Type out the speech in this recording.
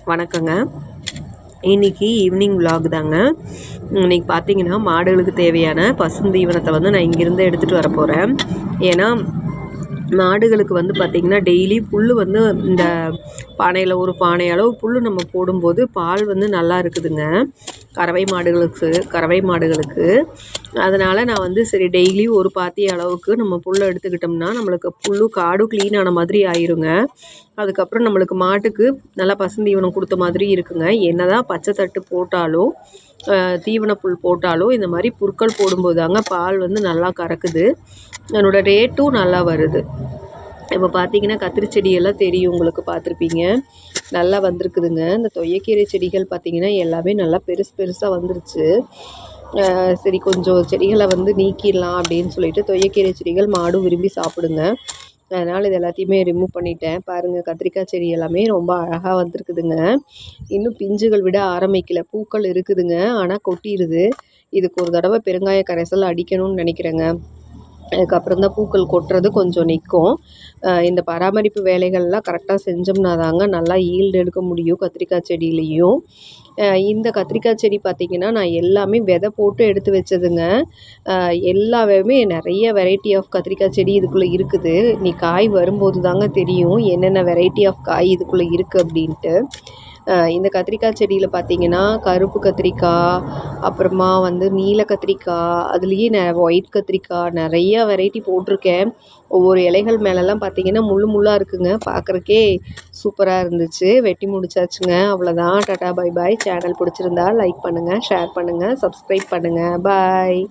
வணக்கங்க. இன்றைக்கி evening vlog தாங்க. இன்றைக்கி பார்த்தீங்கன்னா மாடுகளுக்கு தேவையான பசுந்தீவனத்தை வந்து நான் இங்கேருந்து எடுத்துகிட்டு வர போகிறேன். ஏன்னா மாடுகளுக்கு வந்து பார்த்திங்கன்னா டெய்லி புல் வந்து இந்த பானையில் ஒரு பானை அளவு புல் நம்ம போடும்போது பால் வந்து நல்லா இருக்குதுங்க கறவை மாடுகளுக்கு. அதனால் நான் வந்து சரி டெய்லி ஒரு பாத்தி அளவுக்கு நம்ம புல்லை எடுத்துக்கிட்டோம்னா நம்மளுக்கு காடும் க்ளீன் ஆன மாதிரி ஆயிருங்க. அதுக்கப்புறம் நம்மளுக்கு மாட்டுக்கு நல்லா பசுந்தீவனம் கொடுத்த மாதிரி இருக்குங்க. என்ன தான் பச்சை தட்டு போட்டாலும் தீவன புல் போட்டாலும் இந்த மாதிரி புற்கள் போடும்போது தாங்க பால் வந்து நல்லா கறக்குது. அதனோட ரேட்டும் நல்லா வருது. இப்போ பார்த்தீங்கன்னா கத்திரி செடியெல்லாம் தெரியும், உங்களுக்கு பார்த்துருப்பீங்க, நல்லா வந்திருக்குதுங்க. இந்த தொய்யக்கீரை செடிகள் பார்த்திங்கன்னா எல்லாமே நல்லா பெருசாக வந்துருச்சு. சரி கொஞ்சம் செடிகளை வந்து நீக்கிடலாம் அப்படின்னு சொல்லிட்டு தொய்யக்கீரை செடிகள் மாடும் விரும்பி சாப்பிடுங்க. அதனால் இது எல்லாத்தையுமே ரிமூவ் பண்ணிட்டேன். பாருங்கள், கத்திரிக்காய் செடி எல்லாமே ரொம்ப அழகாக வந்திருக்குதுங்க. இன்னும் பிஞ்சுகள் விட ஆரம்பிக்கல, பூக்கள் இருக்குதுங்க, ஆனால் கொட்டிடுது. இதுக்கு ஒரு தடவை பெருங்காய கரைசல் அடிக்கணும்னு நினைக்கிறேங்க. அதுக்கப்புறம் தான் பூக்கள் கொட்டுறது கொஞ்சம் நிற்கும். இந்த பராமரிப்பு வேலைகள்லாம் கரெக்டாக செஞ்சோம்னா தாங்க நல்லா ஈல்டு எடுக்க முடியும் கத்திரிக்காய் செடியிலையும். இந்த கத்திரிக்காய் செடி பார்த்திங்கன்னா நான் எல்லாமே விதை போட்டு எடுத்து வச்சதுங்க. எல்லாமே நிறைய வெரைட்டி ஆஃப் கத்திரிக்காய் செடி இதுக்குள்ளே இருக்குது. நீ காய் வரும்போது தாங்க தெரியும் என்னென்ன வெரைட்டி ஆஃப் காய் இதுக்குள்ளே இருக்குது அப்படின்ட்டு. இந்த கத்திரிக்காய் செடியில் பார்த்திங்கன்னா கருப்பு கத்திரிக்காய், அப்புறமா வந்து நீல கத்திரிக்காய், அதுலேயே ஒயிட் கத்திரிக்காய், நிறையா வெரைட்டி போட்டிருக்கேன். ஒவ்வொரு இலைகள் மேலெல்லாம் பார்த்திங்கன்னா முள்ளாக இருக்குங்க. பார்க்குறக்கே சூப்பராக இருந்துச்சு. வெட்டி முடிச்சாச்சுங்க. அவ்வளோதான். Tata bye bye. சேனல் பிடிச்சிருந்தா லைக் பண்ணுங்கள், ஷேர் பண்ணுங்கள், சப்ஸ்கிரைப் பண்ணுங்கள். பாய்.